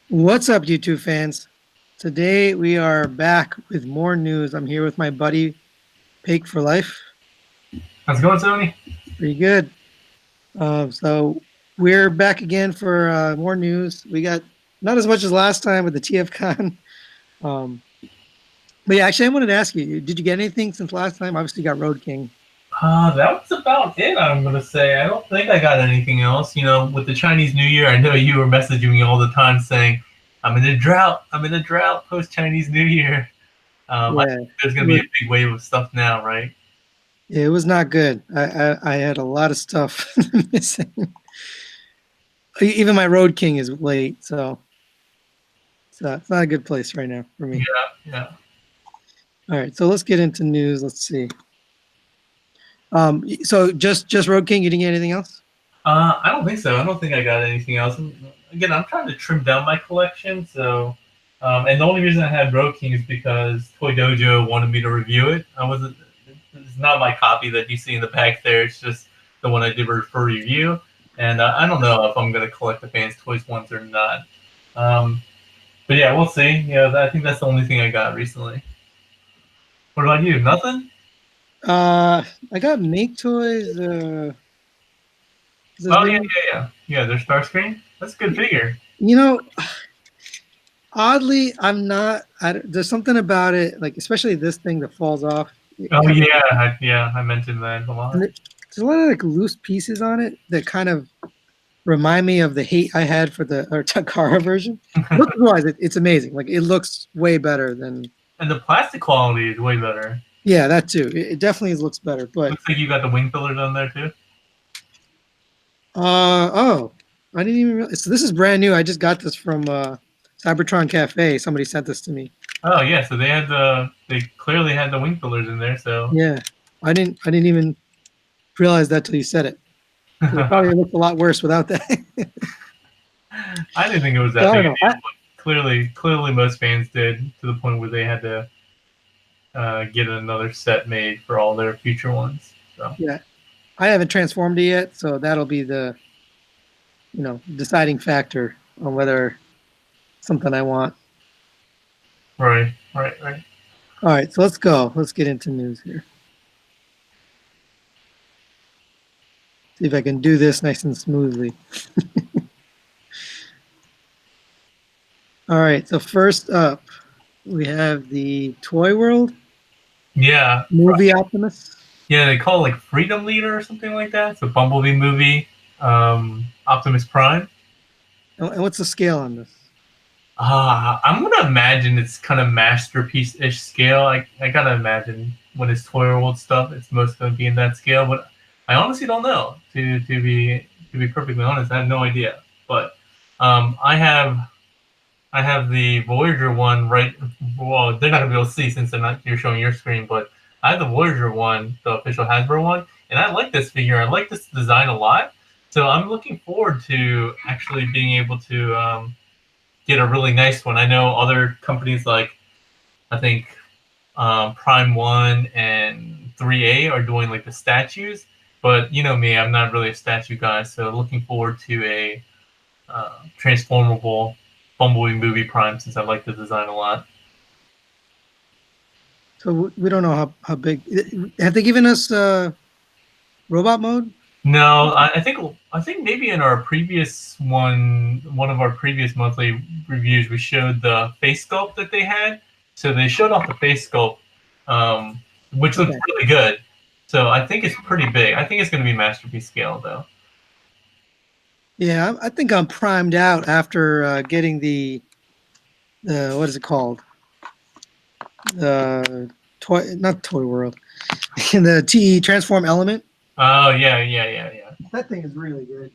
What's up, YouTube fans? Today we are back with more news. I'm here with my buddy Pake for Life. How's it going, Tony? Pretty good. So we're back again for more news. We got not as much as last time with the TFCon. Um, but yeah, actually, I wanted to ask you: did you get anything since last time? Obviously, you got Road King. That was about it, I'm going to say. I don't think I got anything else. You know, with the Chinese New Year, I know you were messaging me all the time saying, I'm in a drought. I'm in a drought post-Chinese New Year. I Yeah, think there's going to be it a big wave of stuff now, right? it was not good. I had a lot of stuff missing. Even my Road King is late, so it's not a good place right now for Yeah, me. yeah. All right, so let's get into news. Let's see. So just Road King. You didn't get anything else? I don't think so. I don't think I got anything else. Again, I'm trying to trim down my collection, so... and the only reason I had Road King is because Toy Dojo wanted me to review it. I wasn't... It's not my copy that you see in the back there. It's just the one I did for review. And I don't know if I'm going to collect the FansToys ones or not. Um, but yeah, we'll see. Yeah, I think that's the only thing I got recently. What about you? Nothing? I got Maketoys. What's his Oh, yeah, name? yeah, yeah. Yeah, there's Starscream. That's a good figure. You know, oddly, I'm not. There's something about it, like especially this thing that falls off. It Oh, kind of, yeah. Yeah, I mentioned that a and lot. there's a lot of like loose pieces on it that kind of remind me of the hate I had for the or Takara version. Look wise, it's amazing. Like it looks way better than. And the plastic quality is way better. Yeah, that too. It definitely looks better. But Looks like you got the wing fillers on there too. oh, I didn't even realize. So this is brand new. I just got this from Cybertron Cafe. Somebody sent this to me. Oh yeah, so they clearly had the wing fillers in there. So Yeah, I didn't even realize that till you said it. Because it probably looked a lot worse without that. I didn't think it was So that I big don't a know. deal, but clearly most fans did, to the point where they had to get another set made for all their future ones. So Yeah, I haven't transformed it yet, so that'll be the deciding factor on whether something I want. right, right, right. All right, so let's go. Let's get into news here. See if I can do this nice and smoothly. All right, so first up, we have the Toy World Yeah, movie Optimus. yeah. They call it like Freedom Leader or something like that. It's a Bumblebee movie. Optimus Prime. And what's the scale on this? I'm gonna imagine it's kind of masterpiece-ish scale. I gotta imagine when it's Toy World stuff, it's most gonna be in that scale. But I honestly don't know. To be perfectly honest, I have no idea. But I have the Voyager one right. Well, they're not gonna be able to see since you're showing your screen. But I have the Voyager one, the official Hasbro one, and I like this figure. I like this design a lot. So I'm looking forward to actually being able to get a really nice one. I know other companies like I think Prime One and 3A are doing like the statues, but you know me, I'm not really a statue guy. So looking forward to a transformable Bumblebee movie Prime since I like the design a lot. So we don't know how big. Have they given us robot mode? No, I think maybe in our previous one of our previous monthly reviews, we showed the face sculpt that they had. So they showed off the face sculpt, which looked Okay. really good. So I think it's pretty big. I think it's going to be masterpiece scale though. Yeah, I think I'm primed out after getting the what is it called? Toy, not Toy World, in the TE Transform Element. Oh yeah, yeah, yeah, yeah, That thing is really good.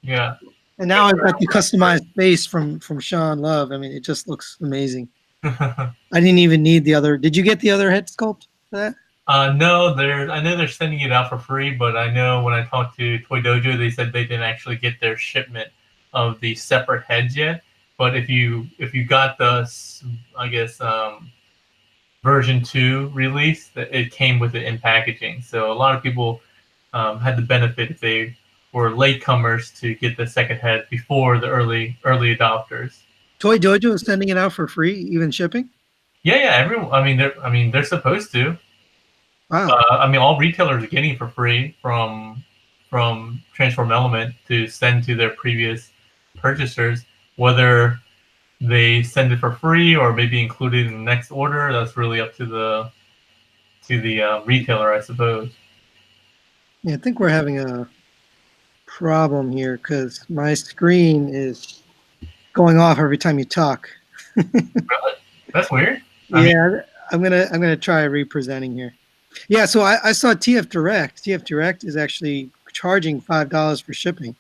yeah. And now I've got the customized face from Sean Love. I mean, it just looks amazing. I didn't even need the other. Did you get the other head sculpt for that? No, I know they're sending it out for free, but I know when I talked to Toy Dojo, they said they didn't actually get their shipment of the separate heads yet. But if you got the, I guess version 2 release, that it came with it in packaging. So a lot of people had the benefit if they were latecomers to get the second head before the early adopters. Toy Dojo is sending it out for free, even shipping. Yeah. Everyone. They're supposed to. Wow. All retailers are getting it for free from Transform Element to send to their previous purchasers. Whether they send it for free or maybe include it in the next order, that's really up to the retailer, I suppose. Yeah, I think we're having a problem here because my screen is going off every time you talk. Really? That's weird. Yeah, I'm gonna try representing here. Yeah, so I saw TF Direct. TF Direct is actually charging $5 for shipping.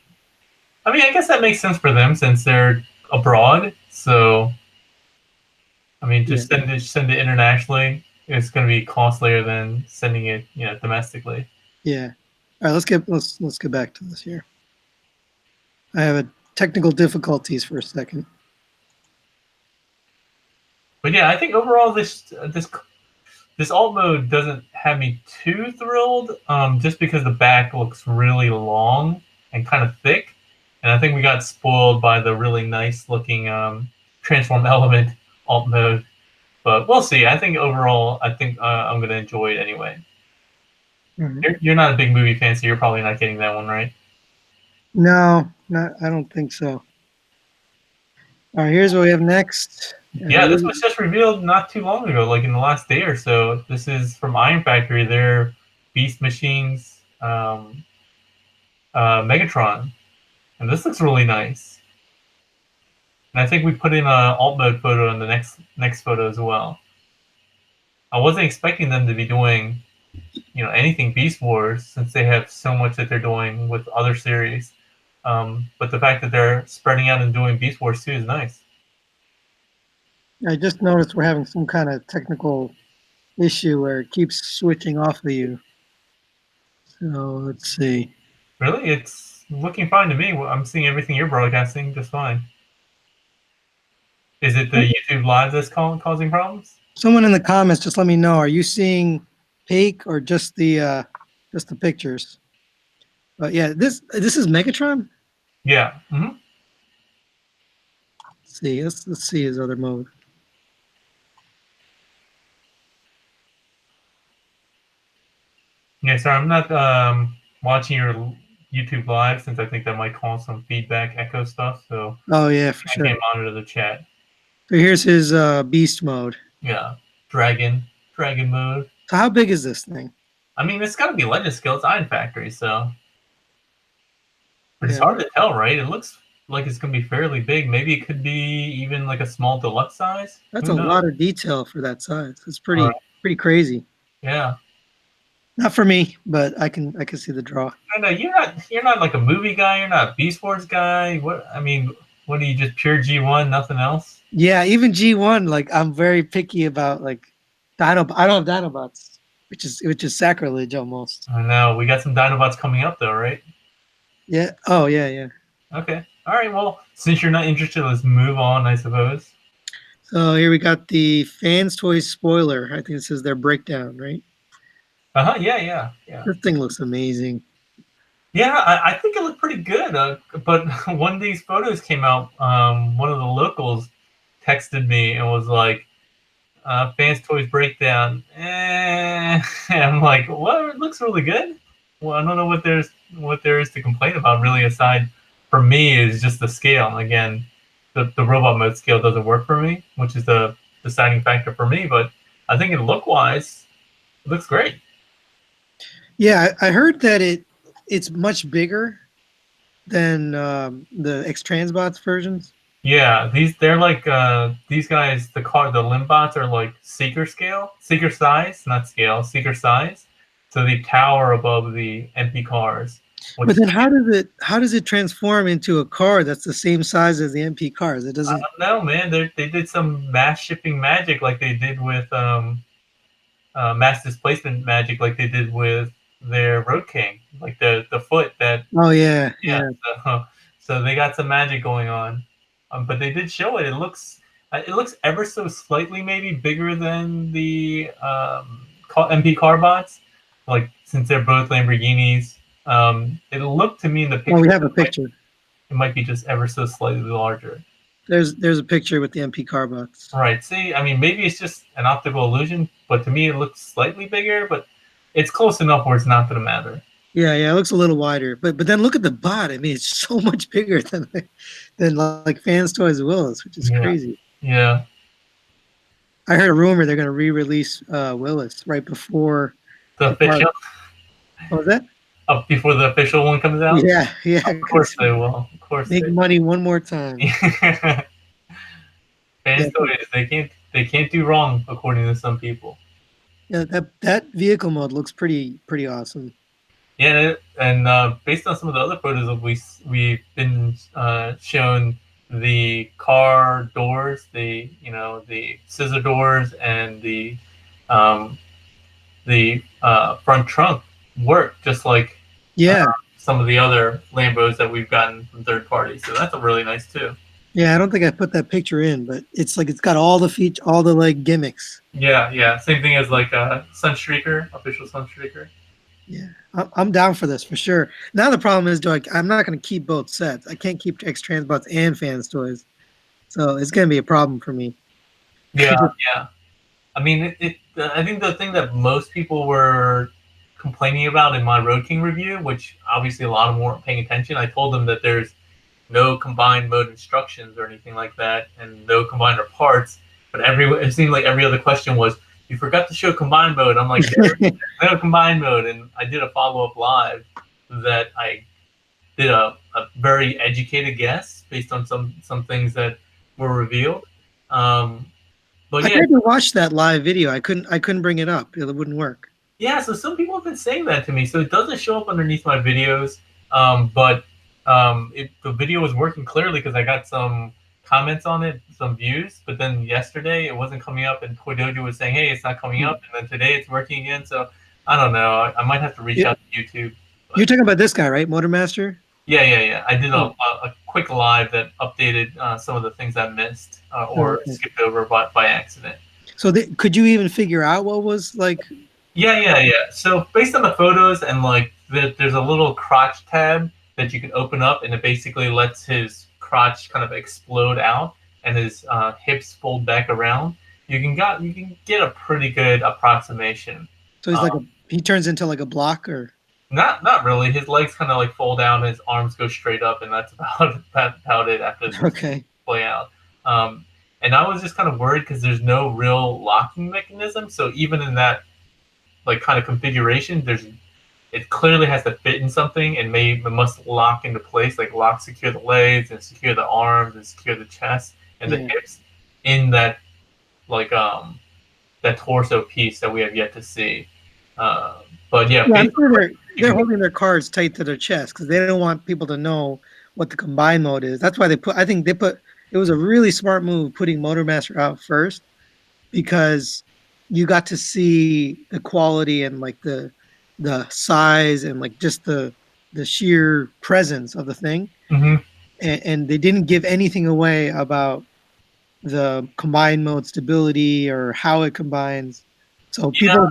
I guess that makes sense for them since they're abroad. So, just send it internationally. It's going to be costlier than sending it, domestically. Yeah. All right, let's get back to this here. I have a technical difficulties for a second. But yeah, I think overall this alt mode doesn't have me too thrilled, just because the back looks really long and kind of thick, and I think we got spoiled by the really nice looking Transform Element alt mode. But we'll see. I think overall, I'm going to enjoy it anyway. Mm-hmm. You're not a big movie fan, so you're probably not getting that one, right? No, I don't think so. All right, here's what we have next. Yeah, this was just revealed not too long ago, like in the last day or so. This is from Iron Factory, their Beast Machines Megatron. And this looks really nice. And I think we put in an alt mode photo in the next photo as well. I wasn't expecting them to be doing, anything Beast Wars since they have so much that they're doing with other series. But the fact that they're spreading out and doing Beast Wars too is nice. I just noticed we're having some kind of technical issue where it keeps switching off of you. So let's see. Really? It's looking fine to me. I'm seeing everything you're broadcasting just fine. Is it the YouTube Live that's causing problems? Someone in the comments, just let me know. Are you seeing Peak or just the pictures? But yeah, this is Megatron. Yeah. Mm-hmm. Let's see his other mode. Yeah, sorry, I'm not watching your YouTube Live since I think that might cause some feedback echo stuff. So oh yeah, for sure. I can't monitor the chat. So here's his Beast mode. Yeah, Dragon mode. So how big is this thing? It's got to be Legend Scale. It's Iron Factory, so. But it's hard to tell, right? It looks like it's going to be fairly big. Maybe it could be even like a small deluxe size. That's a lot of detail for that size. It's pretty crazy. Yeah. Not for me, but I can see the draw. I know you're not like a movie guy. You're not a Beast Wars guy. What are you, just pure G1, nothing else? Yeah, even G1. Like I'm very picky about like I don't have Dinobots, which is sacrilege almost. I know we got some Dinobots coming up though, right? Yeah. Oh yeah. Okay. All right. Well, since you're not interested, let's move on, I suppose. So here we got the FansToys spoiler. I think it says their breakdown, right? Yeah. This thing looks amazing. Yeah, I think it looked pretty good. But when these photos came out, one of the locals texted me and was like, FansToys breakdown. And I'm like, what? It looks really good. Well, I don't know what there is to complain about, really, aside from me is just the scale. And again, the robot mode scale doesn't work for me, which is the deciding factor for me. But I think look-wise, it looks great. Yeah, I heard that it's much bigger than the X Transbots versions. Yeah, they're like these guys. The Limbots are like Seeker size, not scale, Seeker size. So they tower above the MP cars. But then how does it transform into a car that's the same size as the MP cars? It doesn't. I don't know, man. They did some mass shipping magic like they did with mass displacement magic like they did with their Road King, like the foot that. Oh yeah. So they got some magic going on, but they did show it. It looks ever so slightly maybe bigger than the MP car bots, like since they're both Lamborghinis. It looked to me in the picture. Oh, we have a picture. It might be just ever so slightly larger. There's a picture with the MP car box. Right. See, I mean, maybe it's just an optical illusion, but to me it looks slightly bigger, but it's close enough where it's not going to matter. Yeah, yeah, it looks a little wider, but then look at the bot. I mean, it's so much bigger than like FansToys Willis, which is Yeah. crazy. Yeah. I heard a rumor they're going to re-release Willis right before The official. What was that? Before the official one comes out. Yeah, yeah. Of course they will. Of course. Make money one more time. FansToys, they can't do wrong according to some people. Yeah, that vehicle mode looks pretty awesome. Yeah, and based on some of the other photos of we've been shown the car doors, the scissor doors, and the front trunk work just like some of the other Lambos that we've gotten from third parties. So that's really nice too. Yeah, I don't think I put that picture in, but it's like it's got all the like gimmicks. Yeah. Same thing as like Sunstreaker, official Sunstreaker. Yeah, I'm down for this for sure. Now the problem is, I'm not going to keep both sets. I can't keep X Transbots and FansToys, so it's going to be a problem for me. Yeah. I mean, I think the thing that most people were complaining about in my Road King review, which obviously a lot of them weren't paying attention, I told them that there's no combined mode instructions or anything like that, and no combiner parts. But it seemed like every other question was, you forgot to show combined mode. I'm like, there's no combined mode. And I did a follow-up live that I did a very educated guess based on some things that were revealed. But I tried to watch that live video. I couldn't bring it up. It wouldn't work. Yeah, so some people have been saying that to me. So it doesn't show up underneath my videos, but the video was working clearly because I got some comments on it, some views. But then yesterday it wasn't coming up, and Toy Dojo was saying, "Hey, it's not coming up." And then today it's working again. So I don't know. I might have to reach out to YouTube. But... You're talking about this guy, right, Motormaster? Yeah. I did a quick live that updated some of the things I missed or skipped over by accident. So could you even figure out what was like? Yeah. So based on the photos and like there's a little crotch tab that you can open up, and it basically lets his crotch kind of explode out and his hips fold back around. You can get a pretty good approximation. So he's he turns into like a block, or not really. His legs kind of like fold out, and his arms go straight up, and that's about it after the play out. And I was just kind of worried because there's no real locking mechanism. So even in that like kind of configuration, it clearly has to fit in something, and it must lock into place, like secure the legs and secure the arms and secure the chest and the hips in that like that torso piece that we have yet to see. But I'm sure they're holding their cards tight to their chest because they don't want people to know what the combined mode is. That's why I think it was a really smart move putting Motormaster out first, because you got to see the quality and like the size and like just the sheer presence of the thing. Mm-hmm. And they didn't give anything away about the combined mode stability or how it combines. So people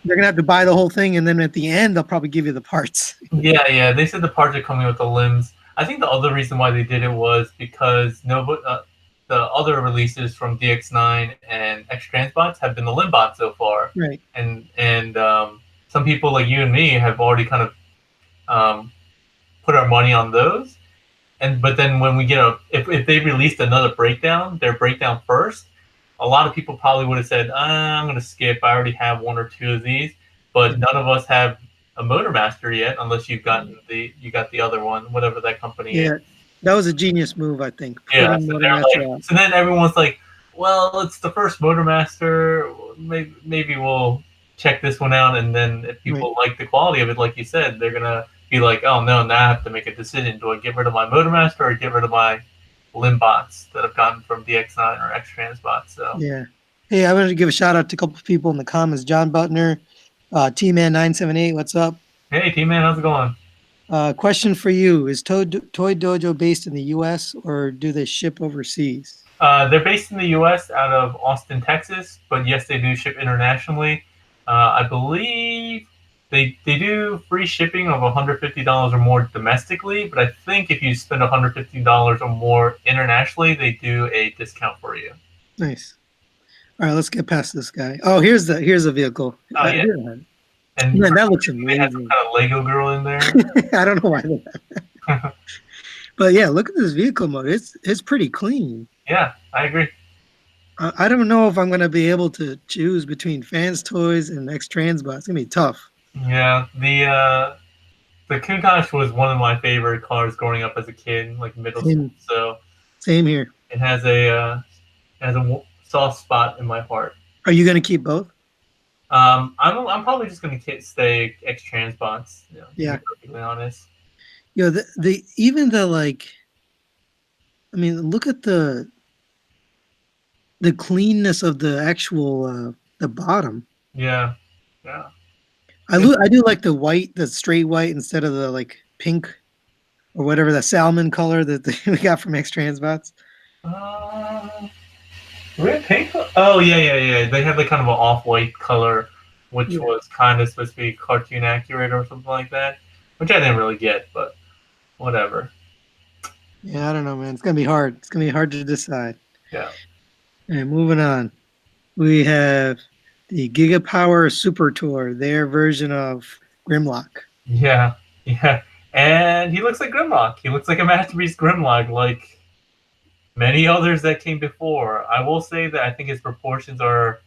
they're gonna have to buy the whole thing, and then at the end they'll probably give you the parts. Yeah. They said the parts are coming with the limbs. I think the other reason why they did it was because the other releases from DX9 and X Transbots have been the limb bots so far. Right. And some people like you and me have already kind of put our money on those. But then when we get if they released another their breakdown first, a lot of people probably would have said, I'm going to skip. I already have one or two of these. But none of us have a Motormaster yet, unless you got the other one, whatever that company is. Yeah, that was a genius move, I think. Yeah, so then everyone's like, well, it's the first Motormaster. Maybe we'll check this one out. And then if people like the quality of it, like you said, they're going to be like, oh, no, now I have to make a decision. Do I get rid of my Motormaster or get rid of my limb bots that I've gotten from DX9 or X Transbots? So yeah. Hey, I wanted to give a shout out to a couple of people in the comments. John Butner, T-Man978, what's up? Hey, T-Man, how's it going? Question for you. Is Toy Dojo based in the U.S. or do they ship overseas? They're based in the U.S. out of Austin, Texas, but yes, they do ship internationally. I believe They do free shipping of $150 or more domestically, but I think if you spend $150 or more internationally, they do a discount for you. Nice. All right, let's get past this guy. Oh, here's a vehicle. Oh yeah, and Man, that looks they had some amazing. kind of Lego girl in there. I don't know why. But yeah, look at this vehicle mode. It's pretty clean. Yeah, I agree. I don't know if I'm gonna be able to choose between FansToys and X Transbot. It's gonna be tough. Yeah, the Countach was one of my favorite cars growing up as a kid, like middle school. So Same here. it has a soft spot in my heart. Are you gonna keep both? I'm probably just gonna stay X Transbots. You know, Yeah. to be perfectly honest. You know, the even the like. I mean, look at the cleanness of the actual the bottom. Yeah, yeah. I do like the white, the straight white instead of the like pink or whatever the salmon color that we got from X Transbots. Red pink? Oh yeah. They have the kind of an off-white color, which was kind of supposed to be cartoon accurate or something like that, which I didn't really get, but whatever. Yeah, I don't know, man. It's gonna be hard. It's gonna be hard to decide. Yeah. And moving on, we have the Gigapower Super Tour, their version of Grimlock. Yeah, and he looks like Grimlock. He looks like a Masterpiece Grimlock, like many others that came before. I will say that I think his proportions are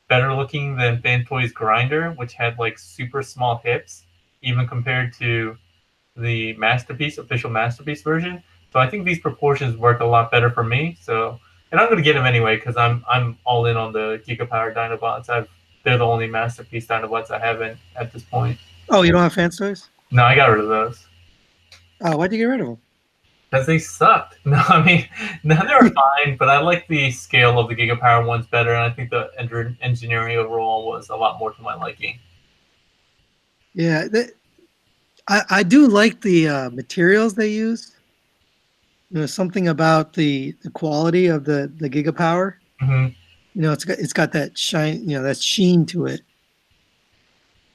better looking than FansToys Grinder, which had like super small hips, even compared to the official Masterpiece version. So I think these proportions work a lot better for me. So, and I'm gonna get them anyway because I'm all in on the Gigapower Dinobots. They're the only Masterpiece Dinobots I haven't at this point. Oh, you don't have FansToys? No, I got rid of those. Oh, why'd you get rid of them? Because they sucked. No, I mean, no, they were fine, but I like the scale of the Gigapower ones better, and I think the engineering overall was a lot more to my liking. Yeah, I do like the materials they use. You know, something about the quality of the Gigapower. Mm-hmm. You know, it's got that shine, you know, that sheen to it.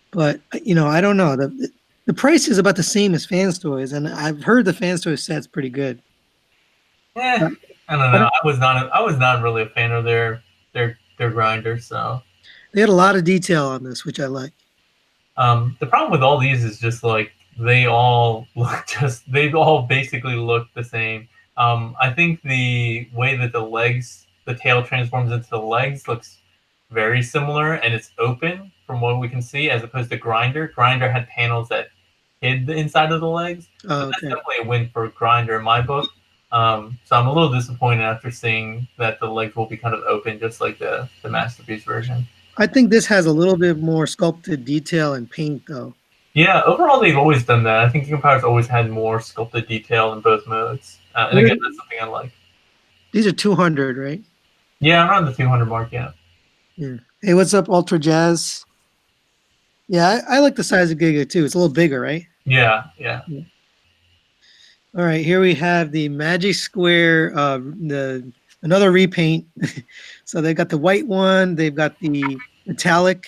But you know, I don't know. The price is about the same as FansToys, and I've heard the FansToys set's pretty good. I don't know. I was not really a fan of their grinders. So they had a lot of detail on this, which I like. The problem with all these is just like they all basically look the same. I think the way that the tail transforms into the legs looks very similar, and it's open from what we can see, as opposed to Grinder. Grinder had panels that hid the inside of the legs. Oh, okay. That's definitely a win for Grinder in my book. So I'm a little disappointed after seeing that the legs will be kind of open, just like the Masterpiece version. I think this has a little bit more sculpted detail and paint, though. Yeah, overall they've always done that. I think Gigapower's always had more sculpted detail in both modes. And again, that's something I like. These are 200, right? Yeah, around the 200 mark, yeah. Hey, what's up, Ultra Jazz? Yeah, I like the size of Giga, too. It's a little bigger, right? Yeah. All right, here we have the Magic Square, another repaint. So they've got the white one, they've got the metallic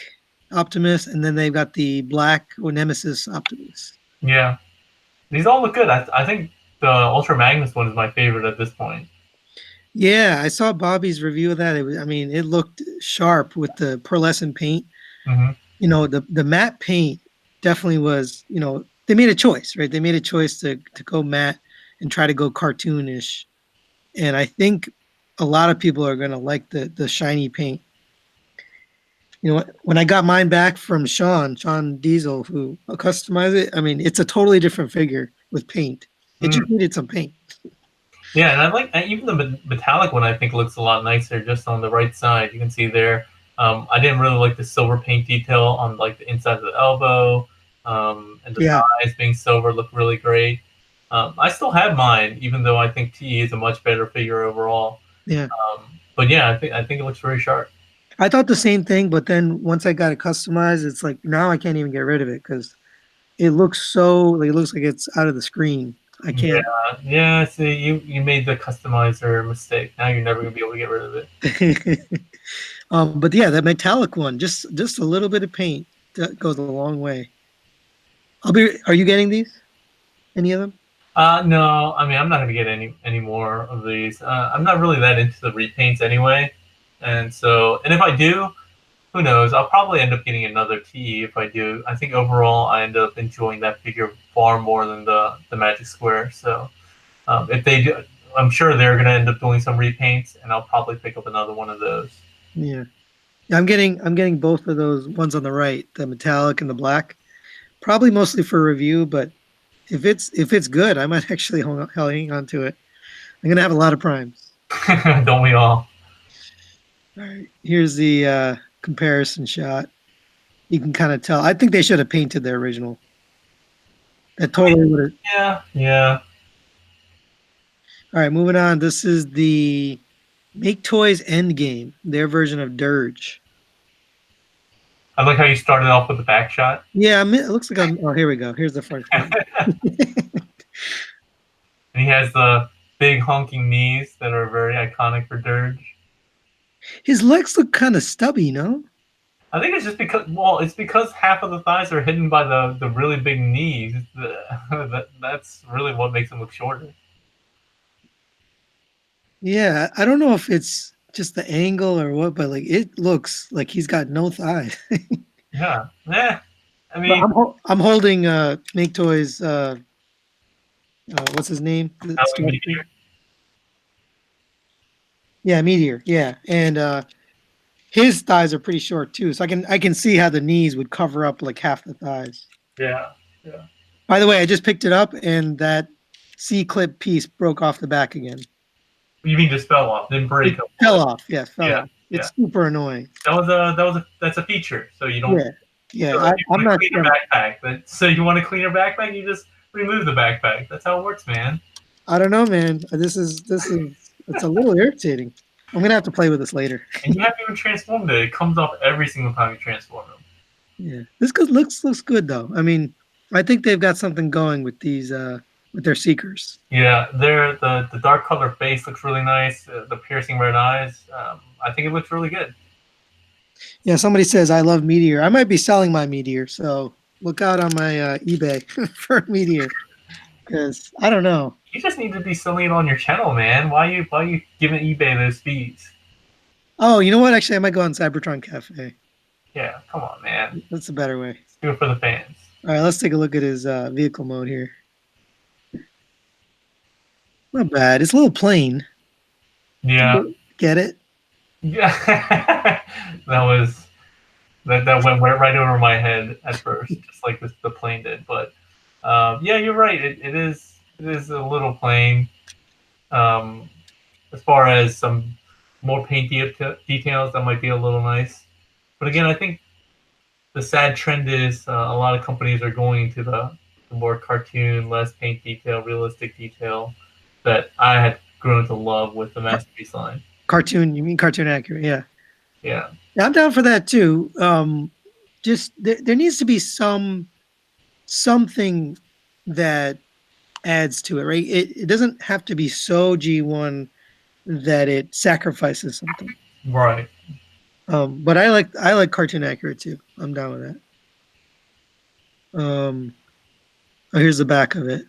Optimus, and then they've got the black or Nemesis Optimus. Yeah. These all look good. I think the Ultra Magnus one is my favorite at this point. Yeah, I saw Bobby's review of that. It looked sharp with the pearlescent paint. Mm-hmm. You know, the matte paint definitely was, you know, they made a choice, right? They made a choice to go matte and try to go cartoonish. And I think a lot of people are going to like the shiny paint. You know, when I got mine back from Sean Diesel, who customized it, I mean, it's a totally different figure with paint. It just needed some paint. Yeah, and I like even the metallic one. I think looks a lot nicer just on the right side. You can see there. I didn't really like the silver paint detail on like the inside of the elbow, and the thighs being silver look really great. I still have mine, even though I think TE is a much better figure overall. Yeah. But yeah, I think it looks very sharp. I thought the same thing, but then once I got it customized, it's like now I can't even get rid of it because it looks like it's out of the screen. I can't. Yeah. See, you made the customizer mistake. Now you're never gonna be able to get rid of it. But yeah, that metallic one, just a little bit of paint that goes a long way. Are you getting these? Any of them? No, I mean I'm not gonna get any more of these. I'm not really that into the repaints anyway, and if I do, who knows? I'll probably end up getting another TE if I do. I think overall I end up enjoying that figure far more than the Magic Square. So if they do, I'm sure they're gonna end up doing some repaints, and I'll probably pick up another one of those. Yeah. I'm getting both of those ones on the right, the metallic and the black. Probably mostly for review, but if it's good, I might actually hang on to it. I'm gonna have a lot of primes. Don't we all? All right, here's the comparison shot. You can kind of tell. I think they should have painted their original. That totally would have. Yeah, yeah. All right, moving on. This is the Maketoys Endgame, their version of Dirge. I like how you started off with the back shot. Yeah, it looks like I'm. Oh, here we go. Here's the front. And he has the big honking knees that are very iconic for Dirge. His legs look kind of stubby, no? I think it's just because half of the thighs are hidden by the really big knees. That's really what makes him look shorter. Yeah, I don't know if it's just the angle or what, but like it looks like he's got no thighs. Yeah. I mean, I'm holding Maketoys. What's his name? Meteor. Yeah, Meteor. Yeah, and his thighs are pretty short too, so I can see how the knees would cover up like half the thighs. Yeah. Yeah. By the way, I just picked it up, and that C-clip piece broke off the back again. You mean just fell off? Didn't break? It fell off. Yeah, fell off. Yeah. It's super annoying. That's a feature. So you don't. Yeah. So I'm not clean your backpack. So you want to clean your backpack? You just remove the backpack. That's how it works, man. I don't know, man. This is it's a little irritating. I'm gonna have to play with this later. And you haven't even transformed it. It comes off every single time you transform them. Yeah, this looks good though. I mean, I think they've got something going with these with their seekers. Yeah, the dark color face looks really nice. The piercing red eyes. I think it looks really good. Yeah, somebody says I love Meteor. I might be selling my Meteor, so look out on my eBay for Meteor. Because I don't know. You just need to be selling it on your channel, man. Why are you giving eBay those fees? Oh, you know what? Actually, I might go on Cybertron Cafe. Yeah, come on, man. That's a better way. Let's do it for the fans. All right, let's take a look at his vehicle mode here. Not bad. It's a little plain. Yeah. Get it? Yeah. that went right over my head at first, just like the plane did. But yeah, you're right. It is a little plain. As far as some more paint details, that might be a little nice. But again, I think the sad trend is a lot of companies are going to the more cartoon, less paint detail, realistic detail that I had grown to love with the Masterpiece line. Cartoon? You mean cartoon accurate? Yeah. Yeah. I'm down for that too. Just there needs to be something that adds to it, right? It doesn't have to be so G1 that it sacrifices something. Right. But I like cartoon accurate too. I'm down with that. Here's the back of it.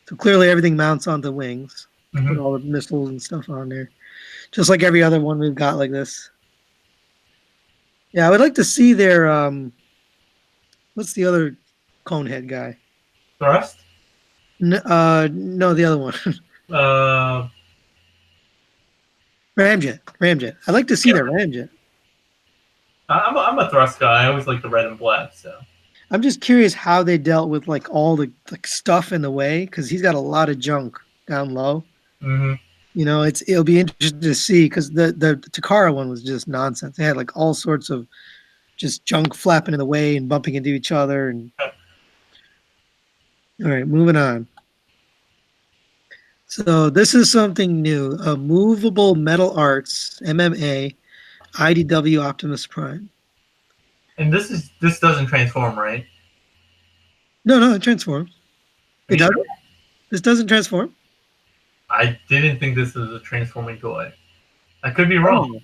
So clearly everything mounts onto wings. Mm-hmm. Put all the missiles and stuff on there. Just like every other one we've got like this. Yeah, I would like to see their what's the other Conehead guy? Thrust? No, the other one. Ramjet. I'd like to see their Ramjet. I'm a Thrust guy. I always like the red and black. So I'm just curious how they dealt with like all the stuff in the way because he's got a lot of junk down low. Mm-hmm. You know, it'll be interesting to see because the Takara one was just nonsense. They had like all sorts of just junk flapping in the way and bumping into each other. And all right, moving on. So this is something new: movable metal arts MMA IDW Optimus Prime. And this doesn't transform, right? No, it transforms. It doesn't. This doesn't transform. I didn't think this was a transforming toy. I could be wrong.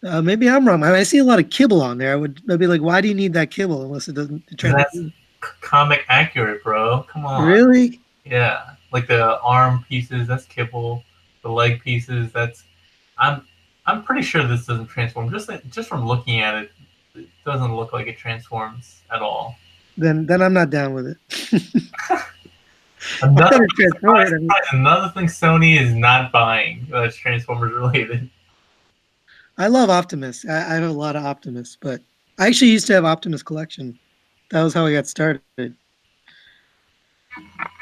Maybe I'm wrong. I see a lot of kibble on there. I'd be like, why do you need that kibble unless it doesn't transform? That's comic accurate, bro. Come on. Really? Yeah, like the arm pieces, that's kibble. The leg pieces, that's. I'm I'm pretty sure this doesn't transform. Just from looking at it, it doesn't look like it transforms at all. Then I'm not down with it. I Another thought it transformed. another thing Sony is not buying that's Transformers related. I love Optimus. I have a lot of Optimus, but I actually used to have Optimus collection. That was how I got started.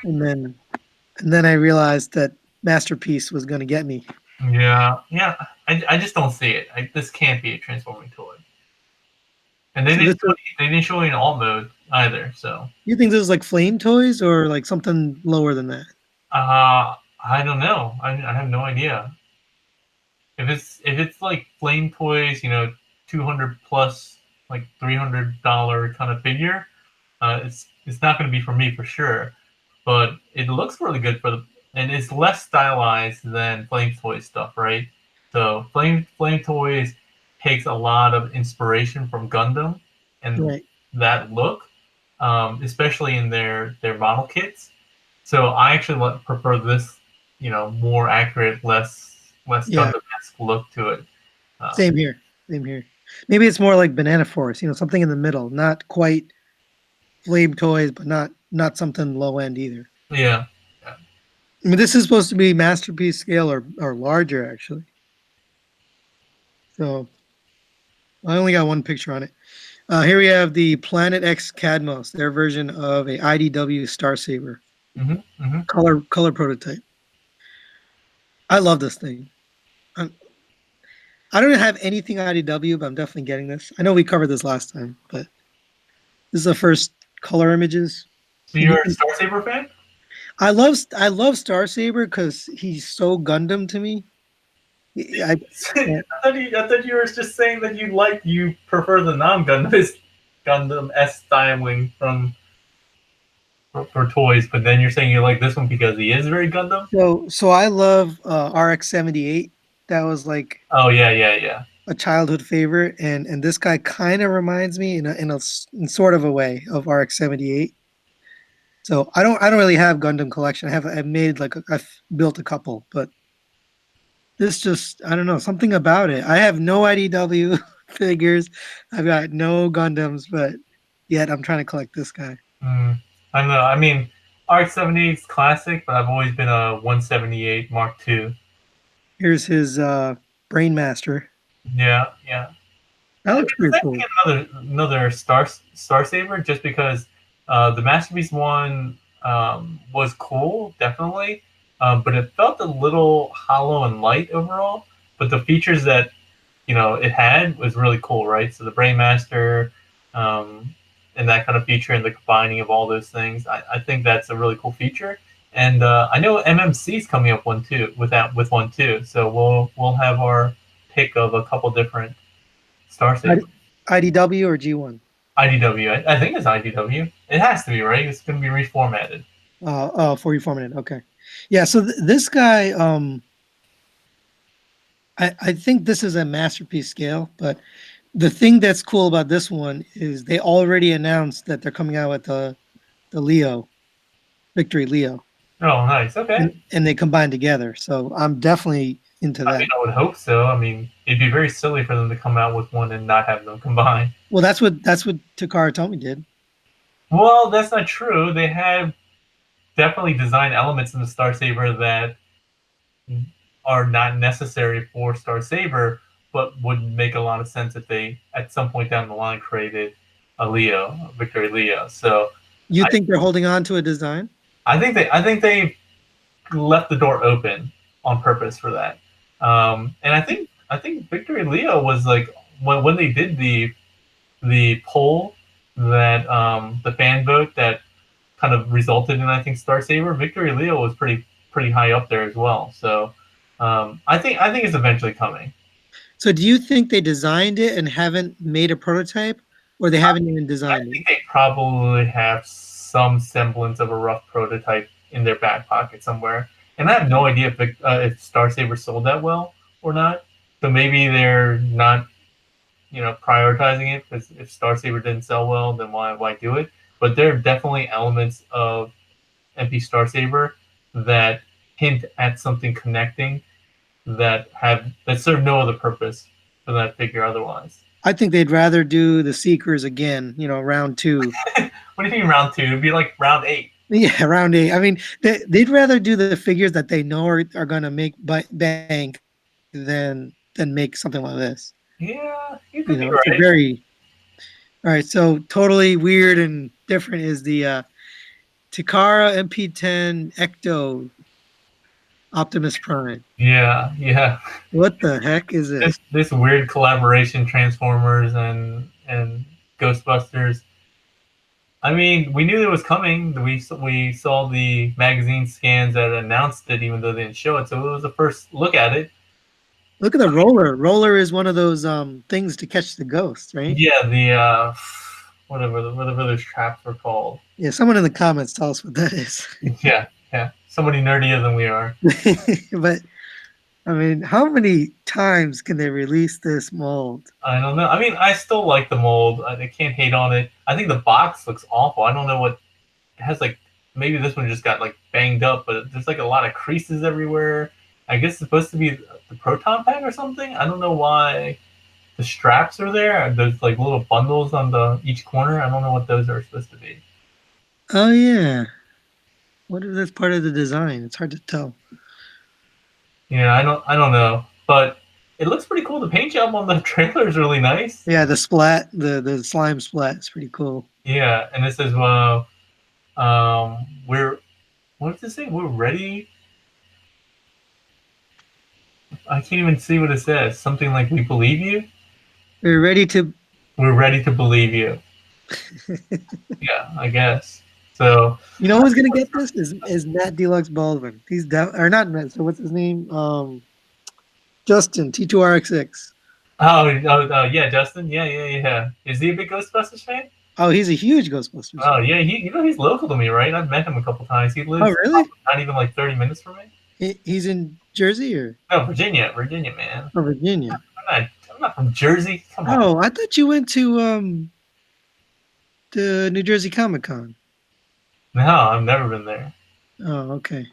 And then I realized that Masterpiece was going to get me. Yeah. I just don't see it. This can't be a transforming toy. And So they didn't show it in alt mode either. So you think this is like Flame Toys or like something lower than that? I don't know. I have no idea. If it's like Flame Toys, 200 plus, like $300 kind of figure, it's not going to be for me for sure. But it looks really good and it's less stylized than Flame Toys stuff, right? So Flame Toys takes a lot of inspiration from Gundam and Right. that look, especially in their model kits. So I actually prefer this, more accurate, less Gundam-esque look to it. Same here. Same here. Maybe it's more like Banana Force, something in the middle, not quite Flame Toys, but not something low end either. Yeah. I mean, this is supposed to be Masterpiece scale or larger, actually. So I only got one picture on it. Here we have the Planet X Kadmos, their version of a IDW Starsaber. Color prototype. I love this thing. I don't have anything IDW, but I'm definitely getting this. I know we covered this last time, but this is the first color images. So you're a Starsaber fan? I love Starsaber because he's so Gundam to me. I thought you were just saying that you prefer the non-Gundam-esque styling for toys, but then you're saying you like this one because he is very Gundam. So I love RX-78. That was like yeah a childhood favorite, and this guy kind of reminds me in sort of a way of RX-78. So I don't really have Gundam collection. I've made I've built a couple, but this just I don't know something about it. I have no IDW figures. I've got no Gundams, but yet I'm trying to collect this guy. I don't know. I mean, RX-78 is classic, but I've always been a 178 Mark II. Here's his Brainmaster. Yeah. That looks pretty cool. Another Starsaber, just because the Masterpiece one was cool, definitely, but it felt a little hollow and light overall. But the features that it had was really cool, right? So the Brainmaster, and that kind of feature, and the combining of all those things, I think that's a really cool feature. And I know MMC's coming up with one too. So we'll have our pick of a couple different Starsaber. IDW or G1? IDW. I think it's IDW. It has to be, right? It's going to be reformatted. For reformatted. Okay. Yeah. So this guy, I think this is a Masterpiece scale, but the thing that's cool about this one is they already announced that they're coming out with the Leo, Victory Leo. Oh, nice. Okay. And they combine together. So I'm definitely into that. I mean, I would hope so. I mean, it'd be very silly for them to come out with one and not have them combine. Well, that's what Takara Tomy did. Well, that's not true. They have definitely design elements in the Starsaber that are not necessary for Starsaber, but would make a lot of sense if they, at some point down the line, created a Victory Leo. So you think they're holding on to a design? I think they left the door open on purpose for that. And I think Victory Leo was like when they did the poll that the fan vote that kind of resulted in, I think, Starsaber, Victory Leo was pretty high up there as well. So I think it's eventually coming. So do you think they designed it and haven't made a prototype, or they haven't even designed it? I think they probably have some semblance of a rough prototype in their back pocket somewhere. And I have no idea if Starsaber sold that well or not. So maybe they're not, prioritizing it, because if Star Saber didn't sell well, then why do it? But there are definitely elements of MP Star Saber that hint at something connecting that serve no other purpose for that figure otherwise. I think they'd rather do the Seekers again, round 2. What do you mean round 2? It'd be like round 8. Yeah, round 8. I mean, they'd rather do the figures that they know are going to make bank than make something like this. Yeah, you could be It's a right. very all right. So totally weird and different is the Takara MP10 Ecto Optimus Prime. Yeah. What the heck is this? This weird collaboration, Transformers and Ghostbusters. I mean, we knew it was coming. We saw the magazine scans that announced it, even though they didn't show it. So it was the first look at it. Look at the roller. Roller is one of those things to catch the ghosts, right? Yeah, the whatever those traps were called. Yeah, someone in the comments tell us what that is. Yeah. Somebody nerdier than we are. But I mean, how many times can they release this mold? I don't know. I mean, I still like the mold. I can't hate on it. I think the box looks awful. I don't know what it has. Like, maybe this one just got like banged up, but there's like a lot of creases everywhere. I guess it's supposed to be the proton pack or something. I don't know why the straps are there. There's like little bundles on each corner. I don't know what those are supposed to be. Oh yeah. What is this part of the design? It's hard to tell. Yeah, I don't know, but it looks pretty cool. The paint job on the trailer is really nice. Yeah, the splat, the slime splat is pretty cool. Yeah, and it says, what does it say? We're ready. I can't even see what it says. Something like, we believe you. We're ready to believe you. Yeah, I guess. So who's gonna get this is Matt Deluxe Baldwin. He's or not Matt. So what's his name? Justin T2RX6. Oh yeah, Justin. Yeah. Is he a big Ghostbusters fan? Oh, he's a huge Ghostbusters. Oh yeah, he's local to me, right? I've met him a couple times. He lives really? Not even like 30 minutes from me. He's in Jersey or no, Virginia, man. Oh, Virginia. I'm not from Jersey. Come on. Oh, I thought you went to the New Jersey Comic Con. No, I've never been there. Oh, okay.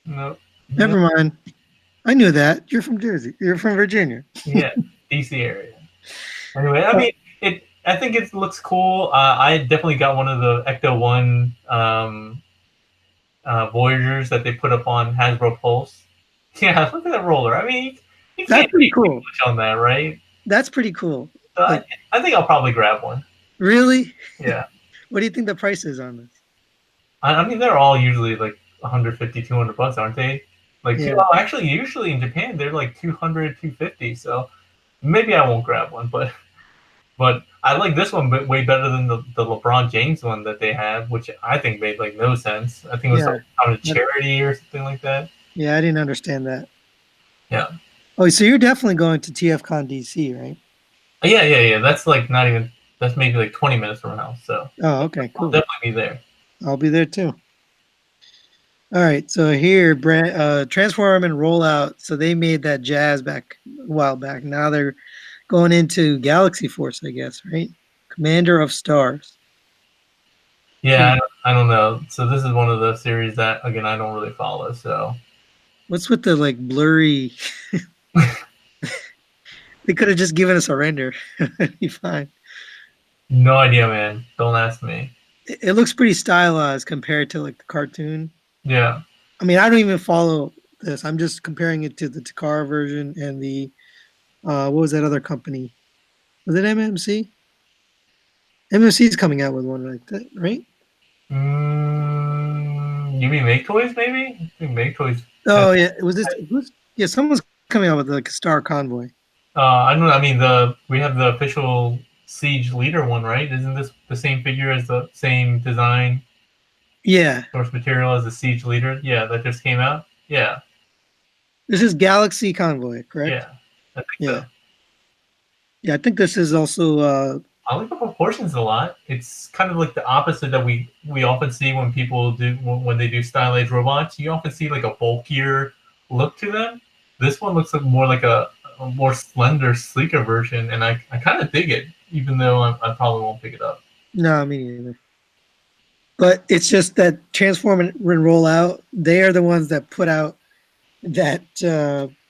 No. Never mind. I knew that. You're from Jersey. You're from Virginia. Yeah, DC area. Anyway, I mean, I think it looks cool. I definitely got one of the Ecto 1 Voyagers that they put up on Hasbro Pulse. Yeah, look at that roller. I mean, you That's can't pretty do cool. much on that, right? That's pretty cool. So I think I'll probably grab one. Really? Yeah. What do you think the price is on this? I mean, they're all usually like 150, 200 bucks, aren't they? Like, Yeah. actually, usually in Japan, they're like 200, 250. So maybe I won't grab one, but I like this one way better than the LeBron James one that they have, which I think made like no sense. I think it was like on a charity or something like that. Yeah, I didn't understand that. Yeah. Oh, so you're definitely going to TFCon DC, right? Yeah. That's like not even. That's maybe like 20 minutes from my house. So. Oh, okay, cool. I'll definitely be there. I'll be there too. All right, so here, Transform and Rollout. So they made that jazz back a while back. Now they're going into Galaxy Force, I guess, right? Commander of Stars. Yeah, I don't know. So this is one of the series that, again, I don't really follow. So what's with the like blurry? They could have just given us a render. It'd be fine. No idea, man. Don't ask me. It looks pretty stylized compared to like the cartoon. Yeah. I mean, I don't even follow this. I'm just comparing it to the Takara version and the what was that other company? Was it MMC? MMC is coming out with one like that, right? You mean Maketoys, maybe? I think Maketoys. Oh yeah, yeah, someone's coming out with like a Star Convoy. I don't know. I mean, we have the official Siege Leader one, right? Isn't this the same figure as the same design? Yeah. Source material as the Siege Leader? Yeah, that just came out? Yeah. This is Galaxy Convoy, correct? Yeah. I think so. Yeah, I think this is also I like the proportions a lot. It's kind of like the opposite that we often see when people when they do stylized robots. You often see like a bulkier look to them. This one looks more like a a more slender, sleeker version, and I kind of dig it, even though I probably won't pick it up. No, me neither. But it's just that Transform and Roll Out, they are the ones that put out that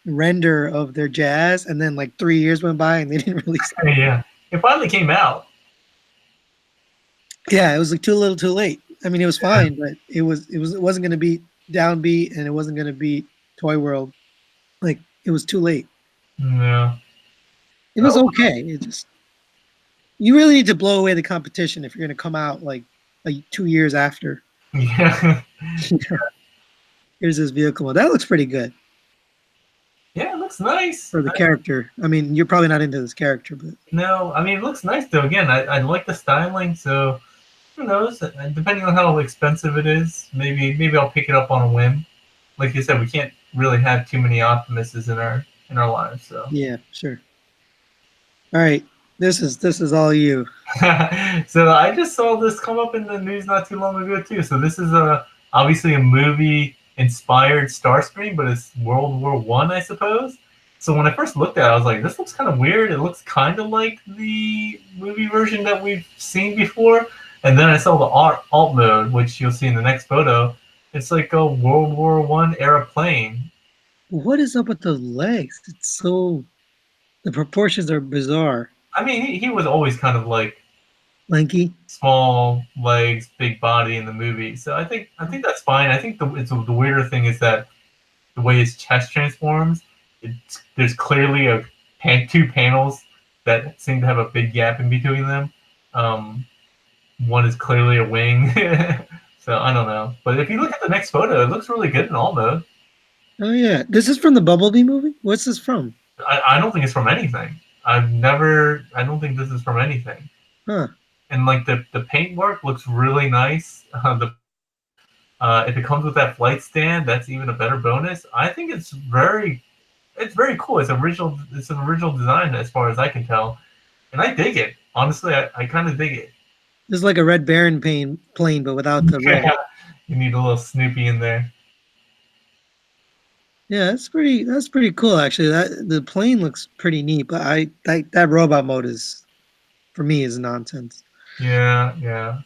render of their Jazz, and then like 3 years went by and they didn't release it. Yeah, it finally came out. Yeah, it was like too little, too late. I mean, it was fine, but it wasn't going to beat Downbeat, and it wasn't going to beat Toy World. Like it was too late. Yeah, it was okay. It just you really need to blow away the competition if you're going to come out like 2 years after. Yeah. Here's this vehicle. That looks pretty good. Yeah, it looks nice. For the character. I mean, you're probably not into this character, but no, I mean, it looks nice though. Again, I like the styling, so who knows? Depending on how expensive it is, maybe I'll pick it up on a whim. Like you said, we can't really have too many Optimuses in our lives. So yeah, sure. All right, this is all you. So I just saw this come up in the news not too long ago too. So this is obviously a movie inspired Starscream, but it's World War I suppose. So when I first looked at it, I was like, this looks kind of weird. It looks kind of like the movie version that we've seen before. And then I saw the alt mode, which you'll see in the next photo. It's like a World War I era plane. What is up with the legs? It's so... The proportions are bizarre. I mean, he was always kind of like... lanky? Small legs, big body in the movie. So I think that's fine. I think the weirder thing is that the way his chest transforms, there's clearly two panels that seem to have a big gap in between them. One is clearly a wing. So I don't know. But if you look at the next photo, it looks really good in all mode. Oh yeah. This is from the Bumblebee movie? What's this from? I don't think it's from anything. I don't think this is from anything. Huh. And like the paint work looks really nice. If it comes with that flight stand, that's even a better bonus. I think it's very cool. It's an original design as far as I can tell, and I dig it. Honestly, I kind of dig it. It's like a Red Baron plane, but without the red. You need a little Snoopy in there. Yeah, that's pretty cool actually. The plane looks pretty neat, but that robot mode is, for me, is nonsense. Yeah.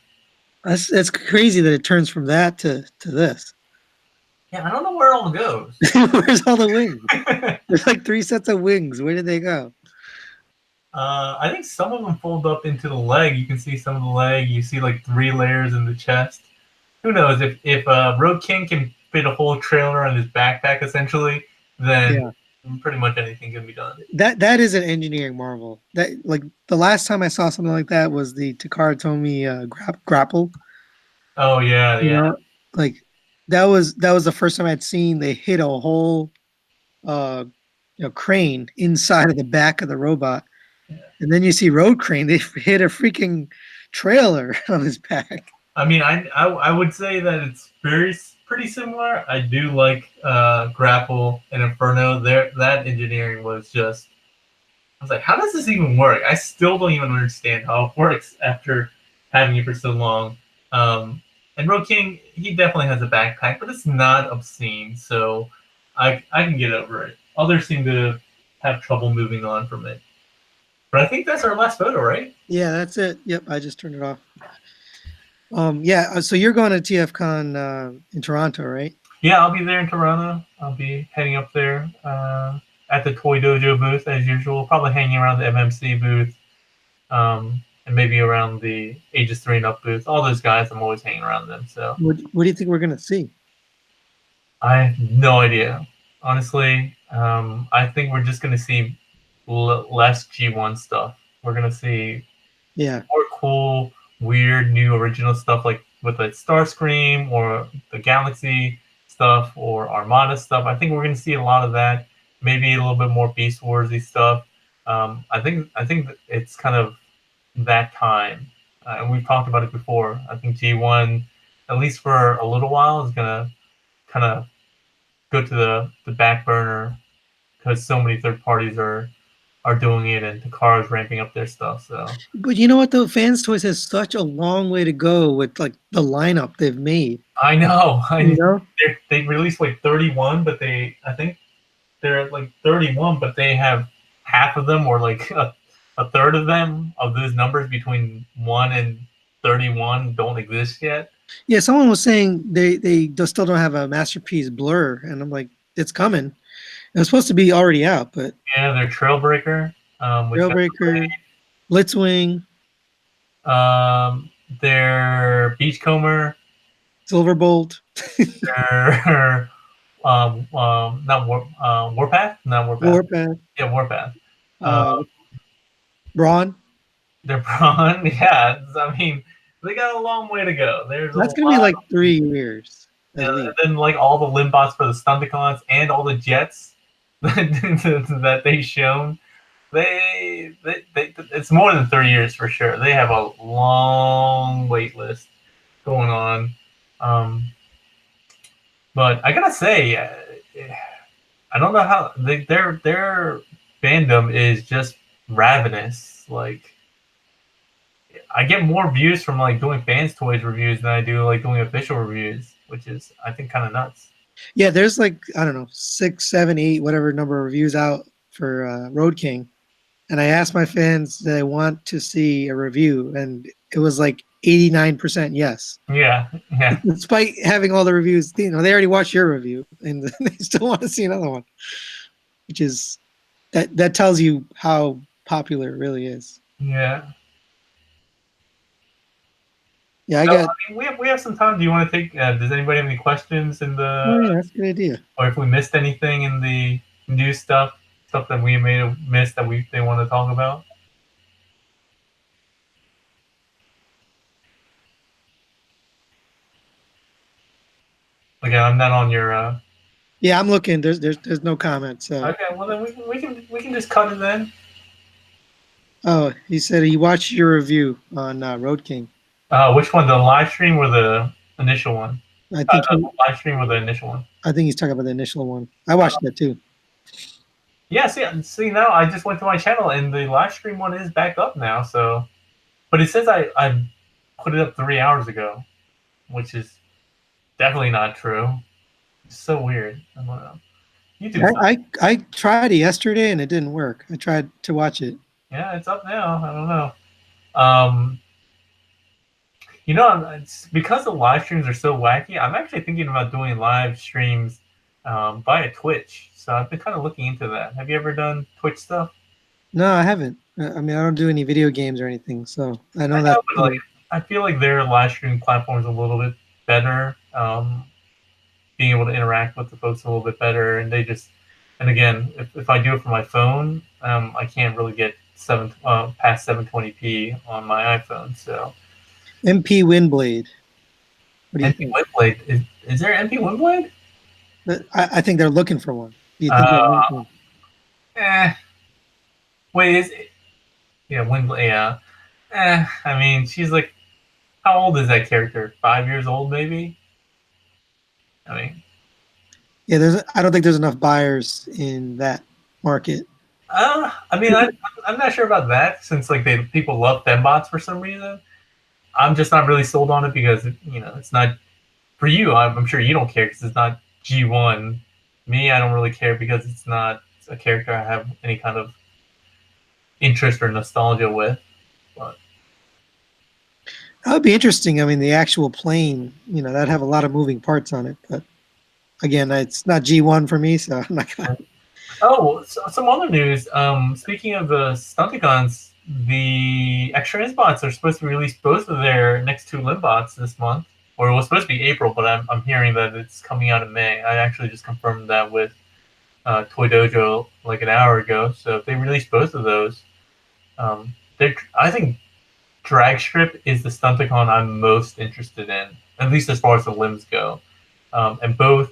That's crazy that it turns from that to this. Yeah, I don't know where it all goes. Where's all the wings? There's like 3 sets of wings. Where did they go? I think some of them fold up into the leg. You can see some of the leg. You see like 3 layers in the chest. Who knows if Road King can fit a whole trailer on his backpack essentially, then pretty much anything can be done. That is an engineering marvel. That, like, the last time I saw something like that was the Takara Tomy grapple. Oh yeah, you know, like that was the first time I'd seen they hit a whole crane inside of the back of the robot. And then you see Road Crane, they hit a freaking trailer on his back. I mean, I would say that it's pretty similar. I do like Grapple and Inferno. That engineering was just... I was like, how does this even work? I still don't even understand how it works after having it for so long. And Road King, he definitely has a backpack, but it's not obscene, so I can get over it. Others seem to have trouble moving on from it. But I think that's our last photo, right? Yeah, that's it. Yep, I just turned it off. Yeah, so you're going to TFCon in Toronto, right? Yeah, I'll be there in Toronto. I'll be heading up there at the Toy Dojo booth as usual. Probably hanging around the MMC booth, and maybe around the Ages 3 and Up booth. All those guys, I'm always hanging around them. So, what do you think we're gonna see? I have no idea, honestly. I think we're just gonna see less G1 stuff. We're gonna see more cool, weird, new, original stuff like with like Starscream or the Galaxy stuff or Armada stuff. I think we're gonna see a lot of that. Maybe a little bit more Beast Warsy stuff. I think it's kind of that time, and we've talked about it before. I think G1, at least for a little while, is gonna kind of go to the back burner because so many third parties are doing it, and Takara's ramping up their stuff. So, but you know what though, FansToys has such a long way to go with like the lineup they've made. I know. You know? They released like 31, but I think they're at like 31, but they have half of them, or like a third of them, of those numbers between 1 and 31 don't exist yet. Yeah, someone was saying they just still don't have a Masterpiece Blur, and I'm like, it's coming. It was supposed to be already out, but Yeah, they're Trailbreaker, which Railbreaker, Blitzwing, their Beachcomber, Silverbolt, their not Warpath, not Warpath. Warpath, Yeah, Warpath. uh, Brawn. Their Brawn, yeah. I mean, they got a long way to go. There's That's a gonna be lot. like 3 years at And least. then like all the Limbots for the Stunticons and all the jets that they've shown, it's more than 3 years for sure. They have a long wait list going on. But I gotta say, I don't know how their fandom is just ravenous. Like, I get more views from like doing FansToys reviews than I do like doing official reviews, which is I think kind of nuts. Yeah, there's like, I don't know, 6, 7, 8, whatever number of reviews out for Road King, and I asked my fans that I want to see a review, and it was like 89% yes. Yeah, yeah. Despite having all the reviews, they already watched your review, and they still want to see another one, which is that tells you how popular it really is. Yeah. Yeah, I mean, we have some time. Do you want to take? Does anybody have any questions in the? Oh yeah, that's a good idea. Or if we missed anything in the new stuff that we may have missed that they want to talk about? Again, I'm not on your. Yeah, I'm looking. There's no comments. So. Okay, well then we can just cut it then. Oh, he said he watched your review on Road King. Which one? The live stream or the initial one? I think the live stream or the initial one? I think he's talking about the initial one. I watched that too. Yeah, see now I just went to my channel and the live stream one is back up now. So, but it says I put it up 3 hours ago, which is definitely not true. It's so weird. I don't know. You do. I tried it yesterday and it didn't work. I tried to watch it. Yeah, it's up now. I don't know. You know, it's because the live streams are so wacky. I'm actually thinking about doing live streams via Twitch. So I've been kind of looking into that. Have you ever done Twitch stuff? No, I haven't. I mean, I don't do any video games or anything, so I know that. But like, I feel like their live streaming platform is a little bit better. Being able to interact with the folks a little bit better, and they just. And again, if I do it from my phone, I can't really get past 720p on my iPhone. So. MP Windblade. What do you think? Windblade? Is there MP Windblade? I think they're looking for one. Do you think Wait, is it? Yeah, Windblade. Yeah. I mean, she's like, how old is that character? 5 years old, maybe. I mean. Yeah, I don't think there's enough buyers in that market. I mean, I'm not sure about that since like people love fembots for some reason. I'm just not really sold on it because it's not for you. I'm sure you don't care because it's not G1. Me, I don't really care because it's not a character I have any kind of interest or nostalgia with. But that would be interesting. I mean, the actual plane, that'd have a lot of moving parts on it. But again, it's not G1 for me, so I'm not gonna. Oh, so some other news. Speaking of the Stunticons. The X Transbots are supposed to release both of their next 2 Limbots this month, or it was supposed to be April, but I'm hearing that it's coming out in May. I actually just confirmed that with Toy Dojo like an hour ago. So if they release both of those, I think Drag Strip is the Stunticon I'm most interested in, at least as far as the limbs go. And both,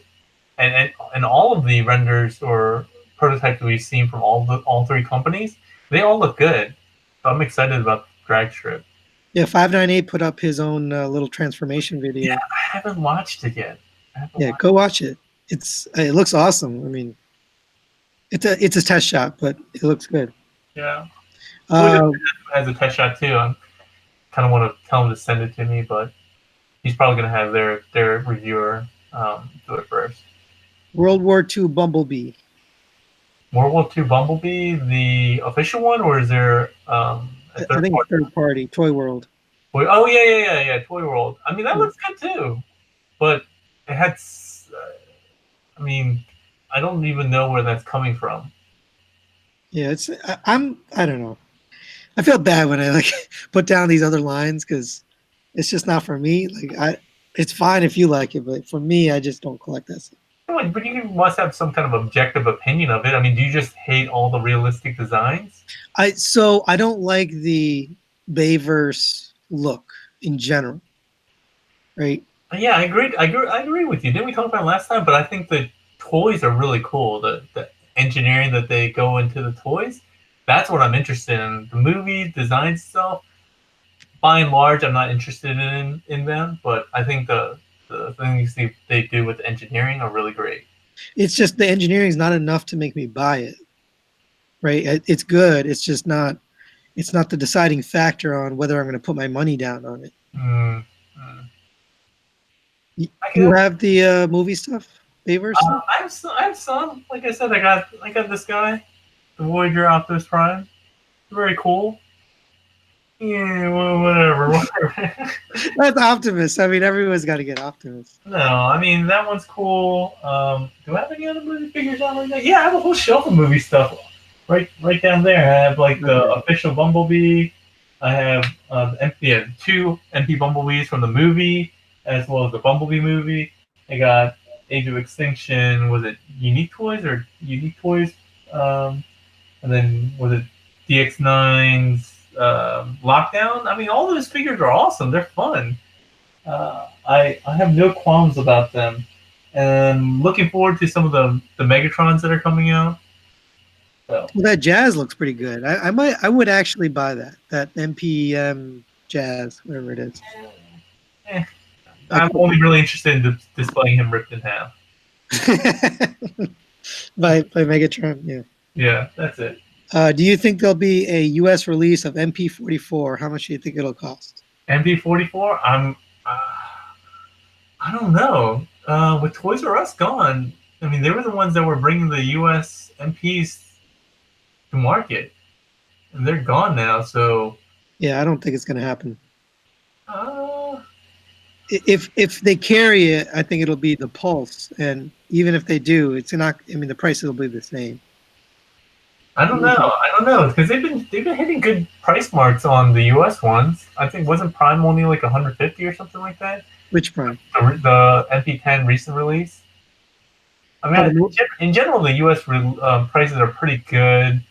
and all of the renders or prototypes that we've seen from all 3 companies, they all look good. I'm excited about Drag Strip. Yeah, 598 put up his own little transformation video. Yeah, I haven't watched it yet. Go watch it. It looks awesome. I mean, it's a test shot, but it looks good. Yeah. Has a test shot too. I kind of want to tell him to send it to me, but he's probably going to have their reviewer do it first. World War II Bumblebee. World War II Bumblebee the official one, or is there a I third think it's party? third party, Toy World. Oh yeah, Toy World. I mean that Yeah. looks good too, but it had. I mean, I don't even know where that's coming from. Yeah, I don't know. I feel bad when I like put down these other lines because it's just not for me. It's fine if you like it, but for me, I just don't collect that stuff. But you must have some kind of objective opinion of it. I mean, do you just hate all the realistic designs? I don't like the Bayverse look in general, right? Yeah, I agree with you. Didn't we talk about it last time? But I think the toys are really cool. The engineering that they go into the toys, that's what I'm interested in. The movie design stuff, by and large, I'm not interested in them. But I think the things they do with engineering are really great. It's just the engineering is not enough to make me buy it, right? It's good. It's just not. It's not the deciding factor on whether I'm going to put my money down on it. Mm, mm. You have the movie stuff, Bayverse stuff? I have some. Like I said, I got this guy, the Voyager Optimus Prime. Very cool. Yeah, well, whatever. That's Optimus. I mean, everyone's got to get Optimus. No, I mean that one's cool. Do I have any other movie figures out like that? Yeah, I have a whole shelf of movie stuff right down there. I have like the official Bumblebee. I have two MP Bumblebees from the movie, as well as the Bumblebee movie. I got Age of Extinction. Was it Unique Toys or Unique Toys? And then was it DX9's Lockdown? I mean, all those figures are awesome. They're fun. I have no qualms about them, and looking forward to some of the Megatrons that are coming out. So. Well, that Jazz looks pretty good. I would actually buy that MPM Jazz, whatever it is. I'm only really interested in displaying him ripped in half. by Megatron, yeah. Yeah, that's it. Do you think there'll be a U.S. release of MP44? How much do you think it'll cost? MP44? I don't know. With Toys R Us gone, I mean, they were the ones that were bringing the U.S. MPs to market, and they're gone now. So yeah, I don't think it's going to happen. If they carry it, I think it'll be the Pulse, and even if they do, it's not. I mean, the prices will be the same. I don't know because they've been hitting good price marks on the U.S. ones. I think wasn't Prime only like 150 or something like that. Which Prime? The MP10 recent release. I mean, in general, the U.S. Prices are pretty good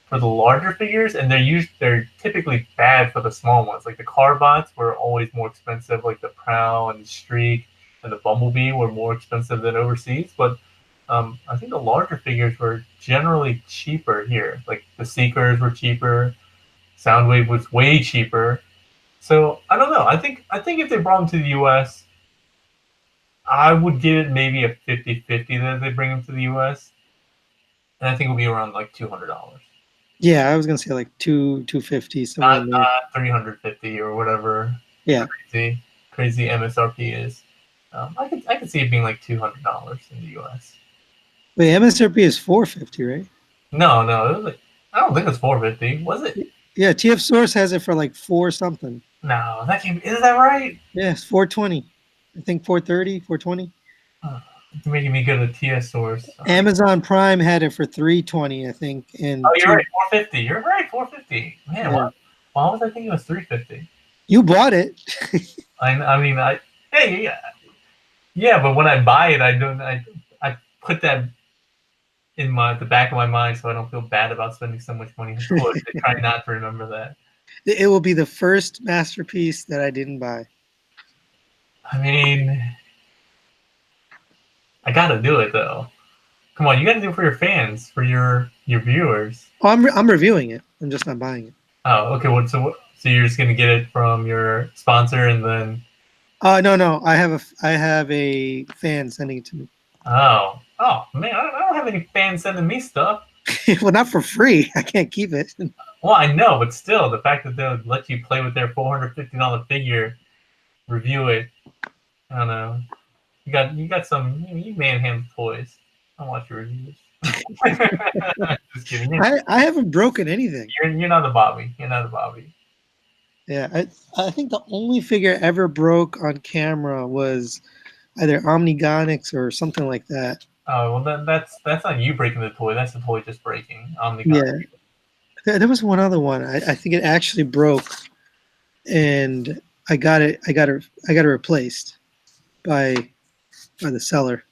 for the larger figures, and they're typically bad for the small ones. Like the Carbots were always more expensive, like the Prowl and the Streak and the Bumblebee were more expensive than overseas. But I think the larger figures were generally cheaper here. Like the Seekers were cheaper, Soundwave was way cheaper. So I don't know. I think if they brought them to the U.S., I would give it maybe a 50-50 that they bring them to the U.S. And I think it'll be around like $200. Yeah, I was gonna say like 250, not 350 or whatever. Yeah, crazy MSRP is. I could see it being like $200 in the U.S. Wait, MSRP is 450, right? No, it was like, I don't think it's 450. Was it? Yeah, TF Source has it for like 4 something. No, is that right? Yeah, it's 420. I think 430, 420. You're making me go to TS Source. Amazon Prime had it for 320, I think. And you're right, 450. You're right, 450. Man, yeah. Why was I thinking it was 350? You bought it. Yeah, but when I buy it, I put that in the back of my mind so I don't feel bad about spending so much money on toys. I try not to remember that. It will be the first masterpiece that I didn't buy. I mean, I gotta do it though. Come on, you gotta do it for your fans, for your viewers. Oh, I'm reviewing it. I'm just not buying it. Oh, okay. So you're just gonna get it from your sponsor and then? No. I have a fan sending it to me. Oh man, I don't have any fans sending me stuff. Well, not for free. I can't keep it. Well, I know, but still, the fact that they'll let you play with their $450 figure, review it. I don't know. You manhandle toys. I'll watch your reviews. Just kidding. I haven't broken anything. You're not a Bobby. You're not a Bobby. Yeah, I think the only figure I ever broke on camera was either Omnigonics or something like that. Oh well, then that's not you breaking the toy. That's the toy just breaking. Yeah, there was one other one. I think it actually broke, and I got it replaced by the seller.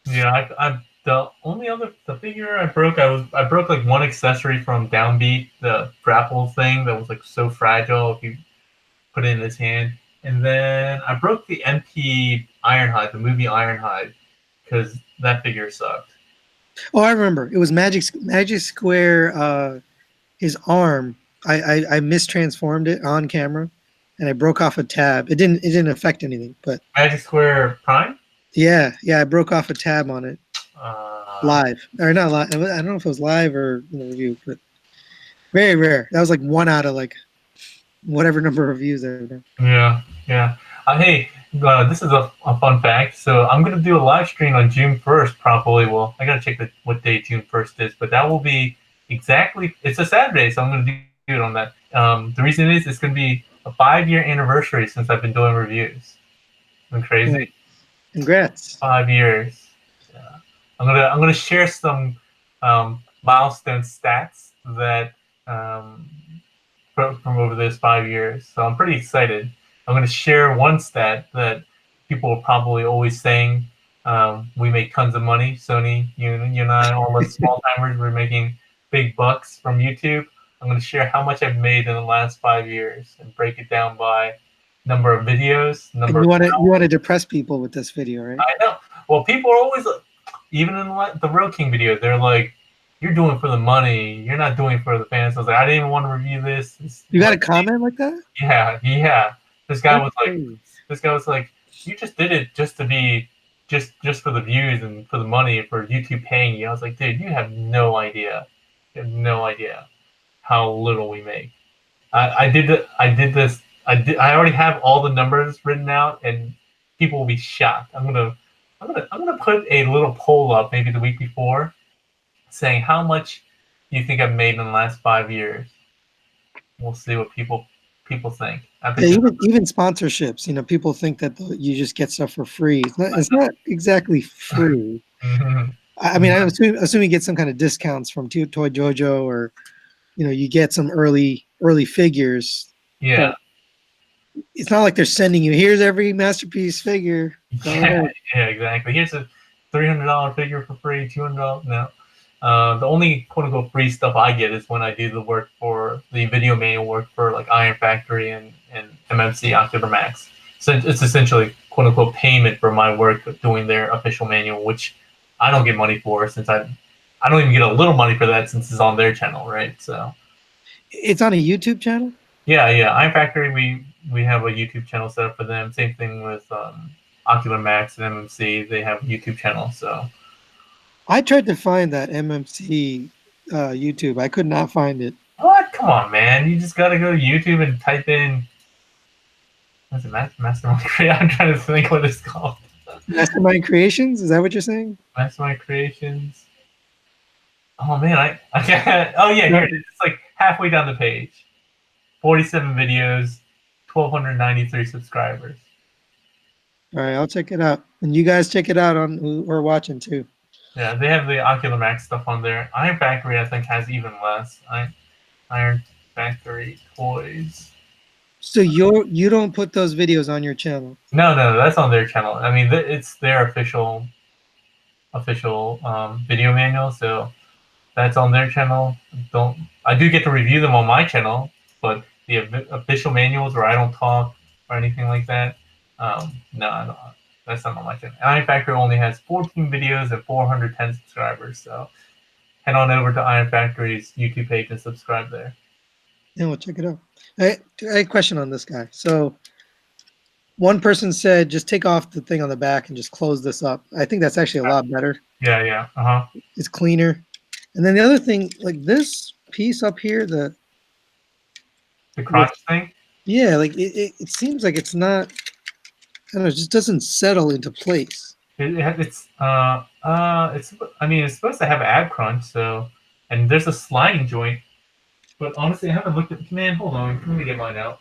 Yeah, I the only other the figure I broke, I broke like one accessory from Downbeat, the grapple thing that was like so fragile if you put it in his hand, and then I broke the MP Ironhide, the movie Ironhide, because that figure sucked. Oh, I remember. It was Magic Square. His arm. I mistransformed it on camera, and I broke off a tab. It didn't affect anything, but Magic Square Prime. yeah, I broke off a tab on it live or not live. I don't know if it was live or in the review, but very rare. That was like one out of like whatever number of reviews there. Yeah. Hey, this is a fun fact. So I'm gonna do a live stream on June 1st, probably. Well, I gotta check what day June 1st is, but that will be exactly. It's a Saturday, so I'm gonna do it on that. The reason is it's gonna be a 5-year anniversary since I've been doing reviews. I'm crazy. Yeah. Congrats. 5 years. Yeah. I'm gonna share some milestone stats that from over those 5 years. So I'm pretty excited. I'm going to share one stat that people are probably always saying. We make tons of money. Sony, you and I, all the small timers, we're making big bucks from YouTube. I'm going to share how much I've made in the last 5 years and break it down by number of videos. And you want to depress people with this video, right? I know. Well, people are always, even in the Road King video, they're like, "You're doing it for the money. You're not doing it for the fans." I was like, "I didn't even want to review this." You got a comment like that? Yeah. This guy was like, "You just did it just to be, just for the views and for the money for YouTube paying you." I was like, "Dude, you have no idea. You have no idea how little we make." I did this. I already have all the numbers written out, and people will be shocked. I'm gonna put a little poll up maybe the week before, saying how much you think I've made in the last 5 years. We'll see what people think. Yeah, even sponsorships. You know, people think that you just get stuff for free. It's not exactly free. I mean, I assume you get some kind of discounts from Toy Jojo, or you get some early Yeah. But it's not like they're sending you, here's every masterpiece figure. Yeah, exactly. Here's a $300 figure for free, $200. No. The only quote unquote free stuff I get is when I do the work for the video manual work for like Iron Factory and MMC October Max. So it's essentially quote unquote payment for my work doing their official manual, which I don't get money for since I don't even get a little money for that since it's on their channel, right? So it's on a YouTube channel? Yeah. Iron Factory, we have a YouTube channel set up for them. Same thing with Ocular Max and MMC. They have a YouTube channel. So I tried to find that MMC YouTube. I could not find it. What? Come on, man. You just got to go to YouTube and type in... What's it? Mastermind Creations? I'm trying to think what it's called. Mastermind Creations? Is that what you're saying? Mastermind Creations. Oh, man. I can't... Oh, yeah. Here it is. It's like halfway down the page. 47 videos, 1,293 subscribers. All right, I'll check it out. And you guys check it out on who are watching, too. Yeah, they have the Ocular Max stuff on there. Iron Factory, I think, has even less. Iron Factory Toys. So you don't put those videos on your channel? No, that's on their channel. I mean, it's their official video manual, so that's on their channel. I do get to review them on my channel, but the official manuals where I don't talk or anything like that, no, that's not on my channel. Iron Factory only has 14 videos and 410 subscribers, so head on over to Iron Factory's YouTube page and subscribe there. Yeah, we'll check it out. I had a question on this guy. So one person said just take off the thing on the back and just close this up. I think that's actually a lot better. Yeah. Uh-huh. It's cleaner. And then the other thing, like this piece up here, the crotch thing? Yeah, like it seems like it's not, I don't know, it just doesn't settle into place. It's I mean, it's supposed to have ab crunch, so, and there's a sliding joint. But honestly, I haven't looked at. Man, hold on, let me get mine out.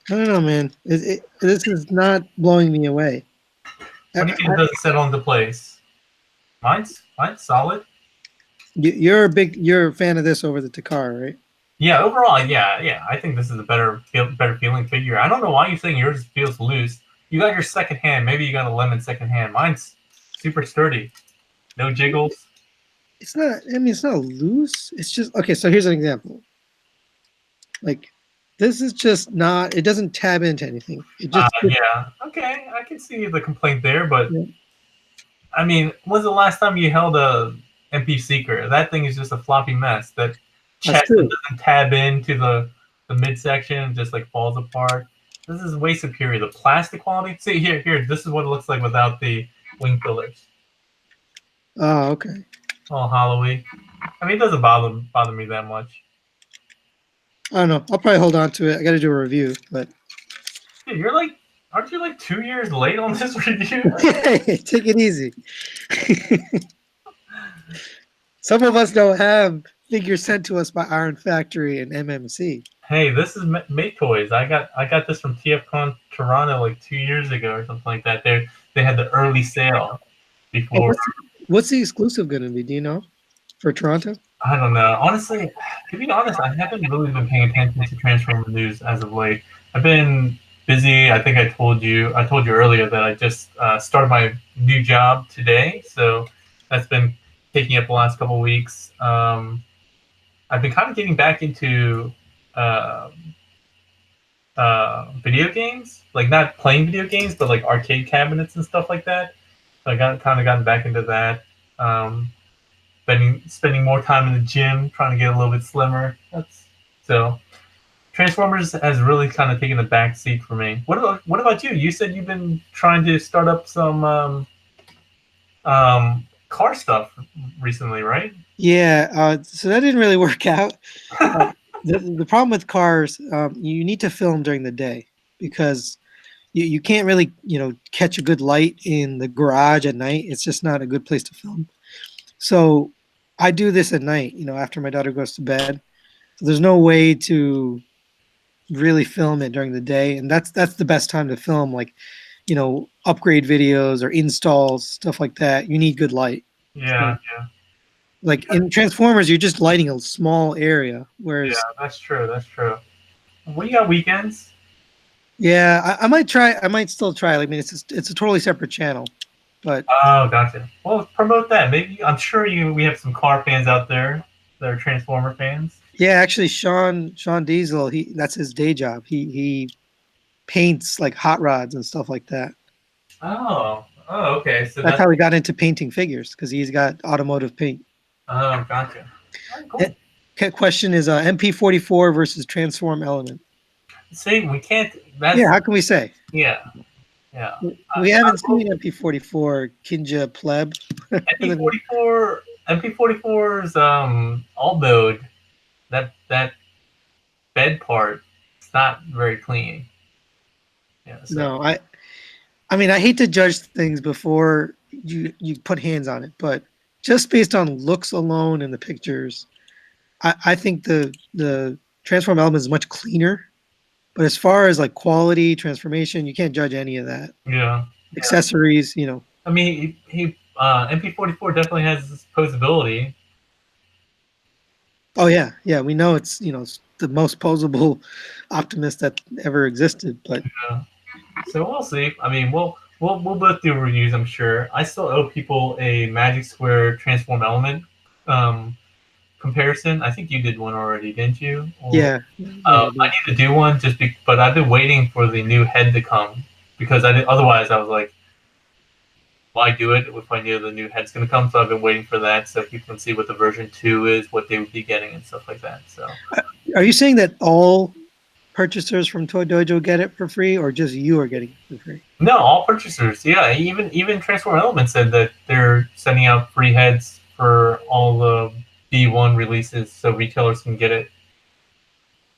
I don't know, man. This is not blowing me away. What do you mean it doesn't settle into place? Mine's solid. You're a fan of this over the Takara, right? Yeah, overall, yeah. I think this is a better feeling figure. I don't know why you're saying yours feels loose. You got your second hand. Maybe you got a lemon second hand. Mine's super sturdy. No jiggles. It's not. I mean, it's not loose. It's just okay. So here's an example. Like, this is just not. It doesn't tab into anything. It just. Yeah. Okay, I can see the complaint there, but Yeah. I mean, when's the last time you held a MP Seeker? That thing is just a floppy mess. That chest that doesn't tab into the midsection, just like falls apart. This is way superior. The plastic quality. See here. This is what it looks like without the wing fillers. Oh, okay. Oh, Halloween. I mean, it doesn't bother me that much. I don't know. I'll probably hold on to it. I got to do a review, but. Dude, aren't you like 2 years late on this review? Hey, take it easy. Some of us don't have figures sent to us by Iron Factory and MMC. Hey, this is Maketoys. I got this from TFCon Toronto like 2 years ago or something like that. They had the early sale before. What's the exclusive going to be? Do you know? For Toronto? I don't know. Honestly, to be honest, I haven't really been paying attention to Transformer news as of late. I've been busy. I think I told you earlier that I just started my new job today, so that's been taking up the last couple of weeks. I've been kind of getting back into video games, like not playing video games, but like arcade cabinets and stuff like that. So I gotten back into that. Spending more time in the gym, trying to get a little bit slimmer. So Transformers has really kind of taken a back seat for me. What about you? You said you've been trying to start up some car stuff recently, right? Yeah, so that didn't really work out. The problem with cars, you need to film during the day because you can't really, catch a good light in the garage at night. It's just not a good place to film. So I do this at night, after my daughter goes to bed. So there's no way to really film it during the day, and that's the best time to film, like, upgrade videos or installs, stuff like that. You need good light. Yeah. Like in Transformers, you're just lighting a small area, whereas that's true. What you got weekends? Yeah, I might try. I might still try. I mean, it's a totally separate channel, but Oh, gotcha. Well, promote that. Maybe I'm sure we have some car fans out there that are Transformer fans. yeah, actually, Sean Diesel, that's his day job. He paints like hot rods and stuff like that. Oh, okay. So That's how he got into painting figures, because he's got automotive paint. Oh, gotcha. Cool. Question is MP44 versus Transform Element. See, we can't. Yeah, how can we say? Yeah. We haven't seen MP44 Kinja Pleb. MP44's all mode. That bed part, it's not very clean. Yeah. So. No, I mean, I hate to judge things before you put hands on it, but just based on looks alone in the pictures, I think the Transform Element is much cleaner. But as far as like quality, transformation, you can't judge any of that. Yeah. Accessories, I mean, he MP44 definitely has this posability. Oh yeah, we know it's it's the most posable Optimus that ever existed. But yeah. So we'll see. I mean, we'll both do reviews, I'm sure. I still owe people a Magic Square Transform Element comparison. I think you did one already, didn't you? Yeah. I need to do one but I've been waiting for the new head to come because otherwise I was like, why do it if I knew the new head's going to come? So I've been waiting for that so people can see what the version 2 is, what they would be getting and stuff like that. So, are you saying that all purchasers from Toy Dojo get it for free, or just you are getting it for free? No, all purchasers. Yeah, even Transform Element said that they're sending out free heads for all the B1 releases so retailers can get it.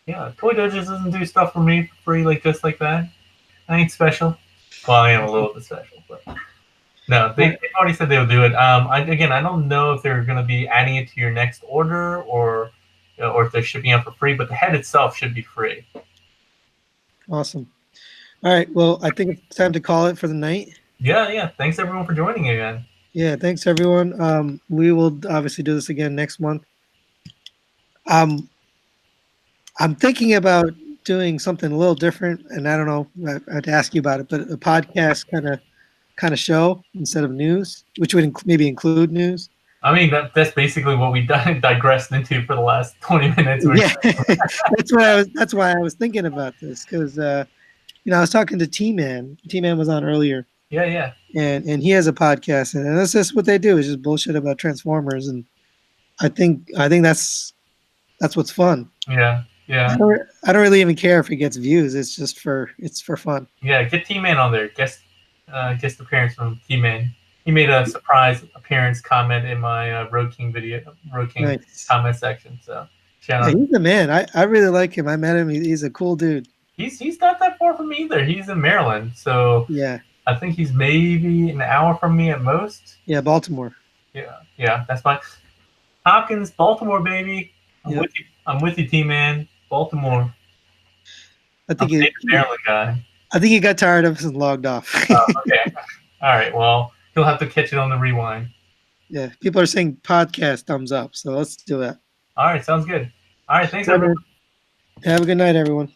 Yeah, Toy Dojo doesn't do stuff for me for free just like that. I ain't special. Well, I am a little bit special, but no, they've already said they'll do it. I don't know if they're going to be adding it to your next order or if they're shipping out for free, but the head itself should be free. Awesome. All right. Well, I think it's time to call it for the night. Yeah. Thanks everyone for joining again. Yeah, thanks everyone. We will obviously do this again next month. I'm thinking about doing something a little different, and I don't know. I'd ask you about it, but a podcast kind of show instead of news, which would maybe include news. I mean, that's basically what we digressed into for the last 20 minutes. Yeah, that's why I was thinking about this because I was talking to T-Man. T-Man was on earlier. Yeah. And he has a podcast, and that's just what they do. Is just bullshit about Transformers, and I think that's what's fun. Yeah. I don't really even care if it gets views. It's just for fun. Yeah, get T-Man on there. Guest appearance from T-Man. He made a surprise appearance comment in my Road King Nice. comment section. So yeah, he's the man. I really like him. I met him. He's a cool dude. He's not that far from me either. He's in Maryland, so yeah. I think he's maybe an hour from me at most. Yeah, Baltimore. Yeah, that's fine. Hopkins, Baltimore, baby. I'm with you, T-Man. Baltimore. I think I'm a Maryland guy. I think he got tired of us and logged off. Oh, okay. All right. Well, he'll have to catch it on the rewind. Yeah, people are saying podcast thumbs up, so let's do that. All right, sounds good. All right, thanks everyone. Have a good night, everyone.